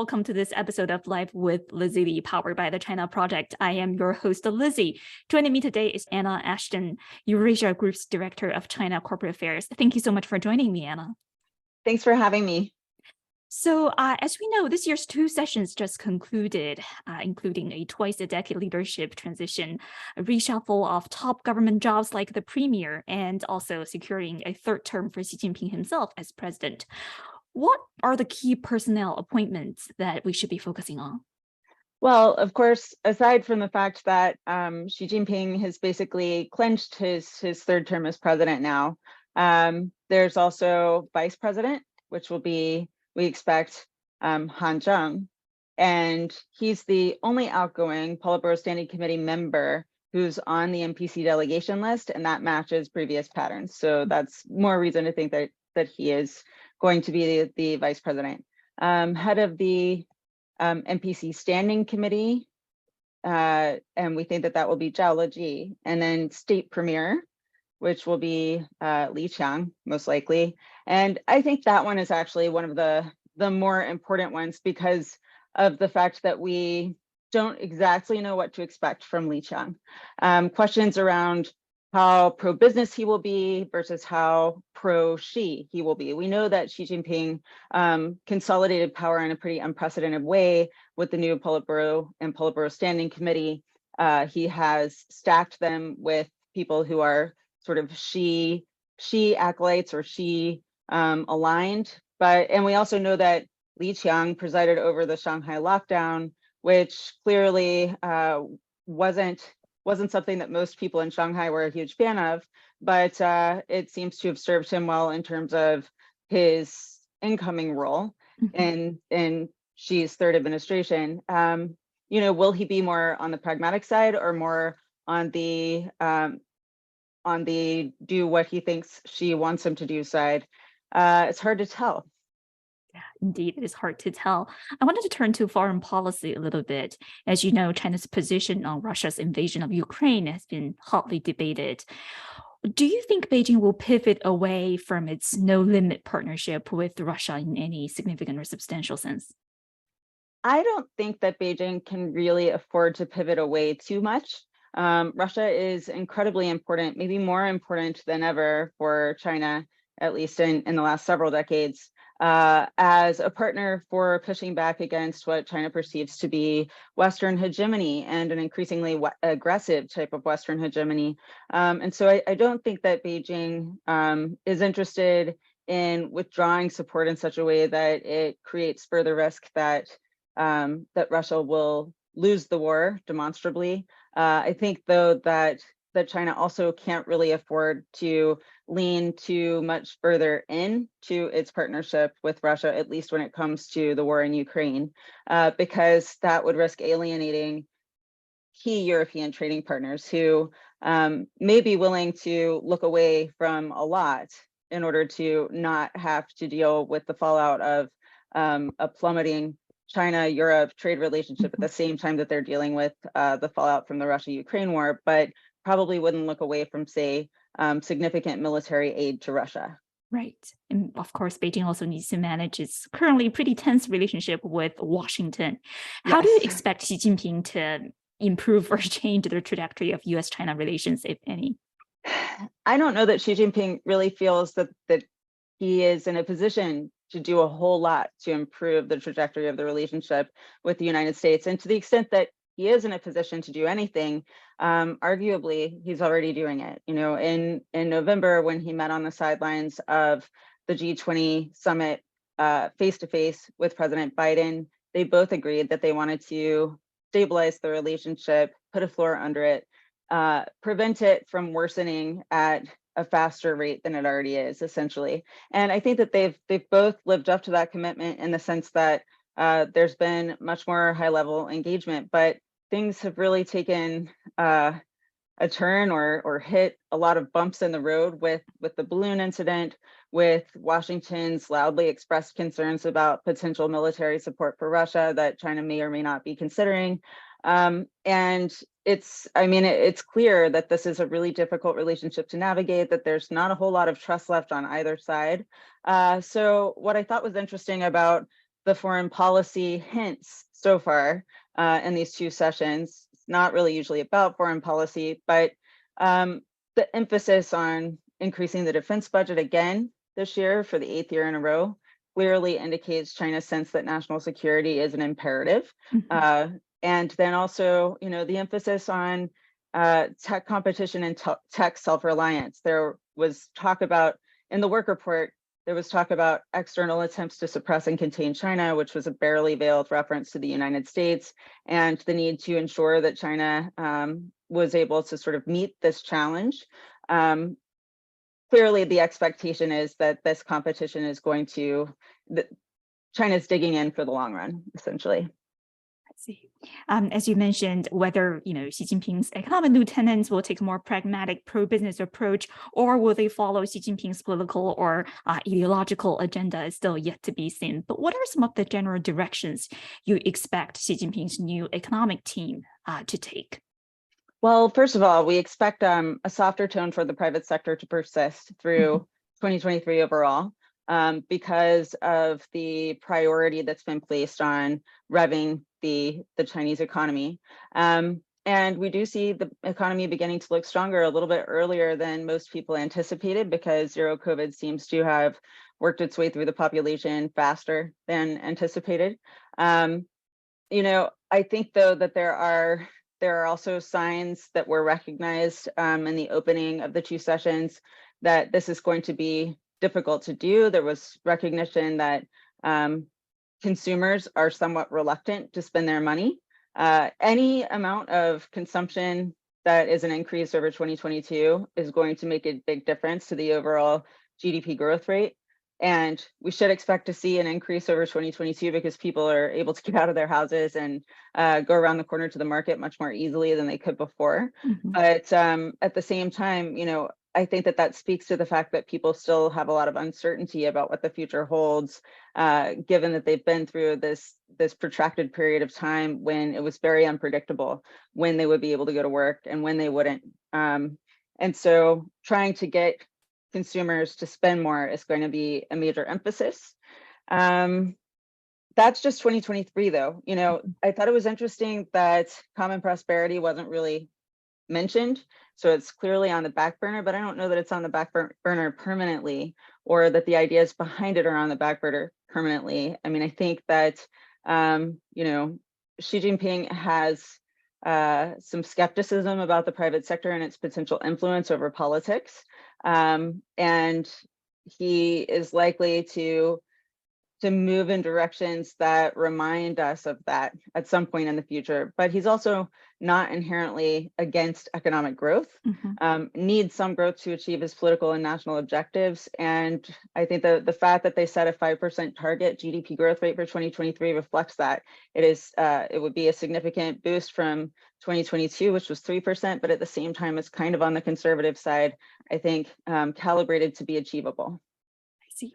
welcome to this episode of Live with Lizzie Lee, powered by the China Project. I am your host, Lizzie. Joining me today is Anna Ashton, Eurasia Group's Director of China Corporate Affairs. Thank you so much for joining me, Anna. Thanks for having me. So as we know, this year's 2 sessions just concluded, including a twice-a-decade leadership transition, a reshuffle of top government jobs like the premier, and also securing a 3rd term for Xi Jinping himself as president. What are the key personnel appointments that we should be focusing on? Well, of course, aside from the fact that Xi Jinping has basically clinched his 3rd term as president now, there's also vice president, which will be, we expect, Han Zheng. And he's the only outgoing Politburo Standing Committee member who's on the NPC delegation list, and that matches previous patterns. So that's more reason to think that he is going to be the vice president. Head of the NPC Standing Committee, and we think that will be Zhao Leji, and then State Premier, which will be Li Qiang, most likely. And I think that one is actually one of the more important ones because of the fact that we don't exactly know what to expect from Li Qiang. Questions around how pro-business he will be versus how pro-Xi he will be. We know that Xi Jinping consolidated power in a pretty unprecedented way with the new Politburo and Politburo Standing Committee. He has stacked them with people who are sort of Xi acolytes or Xi aligned. And we also know that Li Qiang presided over the Shanghai lockdown, which clearly wasn't something that most people in Shanghai were a huge fan of, but it seems to have served him well in terms of his incoming role in Xi's 3rd administration. Will he be more on the pragmatic side or more on the do what he thinks Xi wants him to do side? It's hard to tell. Yeah, indeed, it is hard to tell. I wanted to turn to foreign policy a little bit. As you know, China's position on Russia's invasion of Ukraine has been hotly debated. Do you think Beijing will pivot away from its no-limit partnership with Russia in any significant or substantial sense? I don't think that Beijing can really afford to pivot away too much. Russia is incredibly important, maybe more important than ever for China, at least in the last several decades. As a partner for pushing back against what China perceives to be Western hegemony and an increasingly aggressive type of Western hegemony. And so I don't think that Beijing is interested in withdrawing support in such a way that it creates further risk that Russia will lose the war demonstrably. I think, though, that China also can't really afford to lean too much further into its partnership with Russia, at least when it comes to the war in Ukraine, because that would risk alienating key European trading partners who may be willing to look away from a lot in order to not have to deal with the fallout of a plummeting China-Europe trade relationship at the same time that they're dealing with the fallout from the Russia-Ukraine war, but probably wouldn't look away from, say, significant military aid to Russia. Right. And of course, Beijing also needs to manage its currently pretty tense relationship with Washington. How do you expect Xi Jinping to improve or change the trajectory of US-China relations, if any? I don't know that Xi Jinping really feels that he is in a position to do a whole lot to improve the trajectory of the relationship with the United States. And to the extent that he is in a position to do anything, arguably he's already doing it. In November, when he met on the sidelines of the G20 summit face-to-face with President Biden, they both agreed that they wanted to stabilize the relationship, put a floor under it, prevent it from worsening at a faster rate than it already is, essentially. And I think that they've both lived up to that commitment in the sense that there's been much more high-level engagement, but things have really taken a turn or hit a lot of bumps in the road with the balloon incident, with Washington's loudly expressed concerns about potential military support for Russia that China may or may not be considering. And it's clear that this is a really difficult relationship to navigate, that there's not a whole lot of trust left on either side. So what I thought was interesting about the foreign policy hints so far in these two sessions. It's not really usually about foreign policy, but the emphasis on increasing the defense budget again this year for the 8th year in a row clearly indicates China's sense that national security is an imperative. And then also, the emphasis on tech competition and tech self-reliance. There was talk about, in the work report, there was talk about external attempts to suppress and contain China, which was a barely veiled reference to the United States, and the need to ensure that China was able to sort of meet this challenge. Clearly, the expectation is that this competition is going to, China's digging in for the long run, essentially. I see. As you mentioned, whether Xi Jinping's economic lieutenants will take a more pragmatic pro-business approach, or will they follow Xi Jinping's political or ideological agenda is still yet to be seen. But what are some of the general directions you expect Xi Jinping's new economic team to take? Well, first of all, we expect a softer tone for the private sector to persist through 2023 overall, because of the priority that's been placed on revving the Chinese economy. And we do see the economy beginning to look stronger a little bit earlier than most people anticipated, because zero COVID seems to have worked its way through the population faster than anticipated. I think, though, that there are also signs that were recognized in the opening of the two sessions that this is going to be difficult to do. There was recognition that consumers are somewhat reluctant to spend their money. Any amount of consumption that is an increase over 2022 is going to make a big difference to the overall GDP growth rate. And we should expect to see an increase over 2022 because people are able to get out of their houses and go around the corner to the market much more easily than they could before. But at the same time, I think that speaks to the fact that people still have a lot of uncertainty about what the future holds, given that they've been through this protracted period of time when it was very unpredictable when they would be able to go to work and when they wouldn't. And so trying to get consumers to spend more is going to be a major emphasis. That's just 2023, though. I thought it was interesting that common prosperity wasn't really mentioned. So it's clearly on the back burner, but I don't know that it's on the back burner permanently, or that the ideas behind it are on the back burner permanently. I mean, I think that, Xi Jinping has some skepticism about the private sector and its potential influence over politics. And he is likely to move in directions that remind us of that at some point in the future. But he's also not inherently against economic growth, needs some growth to achieve his political and national objectives. And I think the fact that they set a 5% target GDP growth rate for 2023 reflects that. It would be a significant boost from 2022, which was 3%, but at the same time, it's kind of on the conservative side, I think, calibrated to be achievable.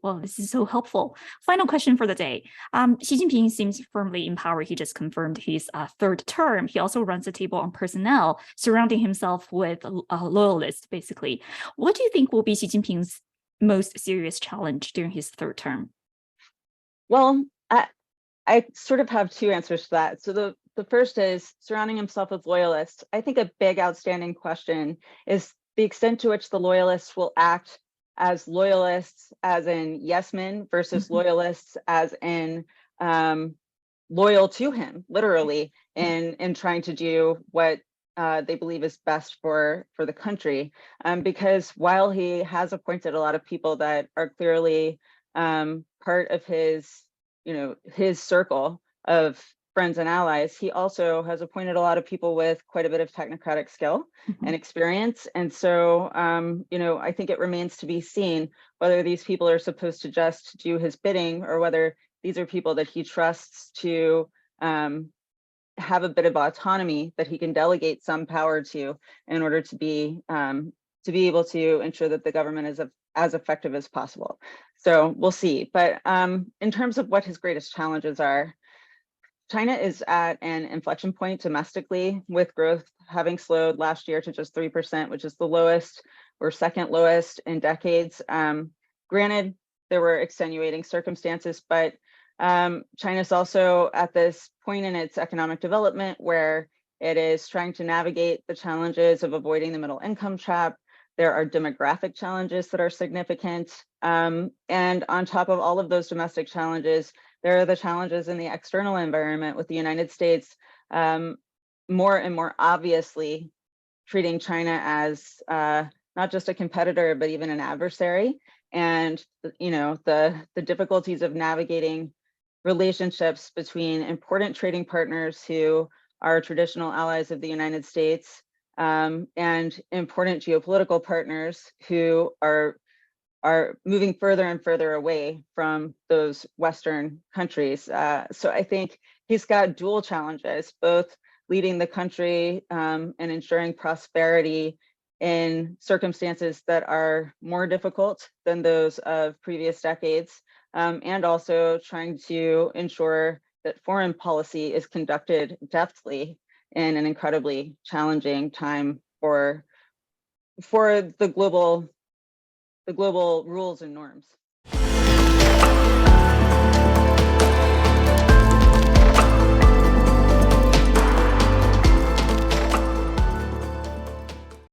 Well, this is so helpful. Final question for the day. Xi Jinping seems firmly in power. He just confirmed his third term. He also runs a table on personnel, surrounding himself with loyalists, basically. What do you think will be Xi Jinping's most serious challenge during his third term? Well, I sort of have two answers to that. So the first is surrounding himself with loyalists. I think a big outstanding question is the extent to which the loyalists will act as loyalists, as in yes men, versus loyalists as in loyal to him, literally, in trying to do what they believe is best for the country. Because while he has appointed a lot of people that are clearly part of his circle of friends and allies, he also has appointed a lot of people with quite a bit of technocratic skill and experience. And so, I think it remains to be seen whether these people are supposed to just do his bidding, or whether these are people that he trusts to have a bit of autonomy that he can delegate some power to in order to be able to ensure that the government is as effective as possible. So we'll see. But in terms of what his greatest challenges are, China is at an inflection point domestically, with growth having slowed last year to just 3%, which is the lowest or second lowest in decades. Granted, there were extenuating circumstances, but China's also at this point in its economic development where it is trying to navigate the challenges of avoiding the middle income trap. There are demographic challenges that are significant. And on top of all of those domestic challenges, there are the challenges in the external environment, with the United States more and more obviously treating China as not just a competitor, but even an adversary. And the difficulties of navigating relationships between important trading partners who are traditional allies of the United States, and important geopolitical partners who are moving further and further away from those Western countries. So I think he's got dual challenges, both leading the country and ensuring prosperity in circumstances that are more difficult than those of previous decades, and also trying to ensure that foreign policy is conducted deftly in an incredibly challenging time for the global rules and norms.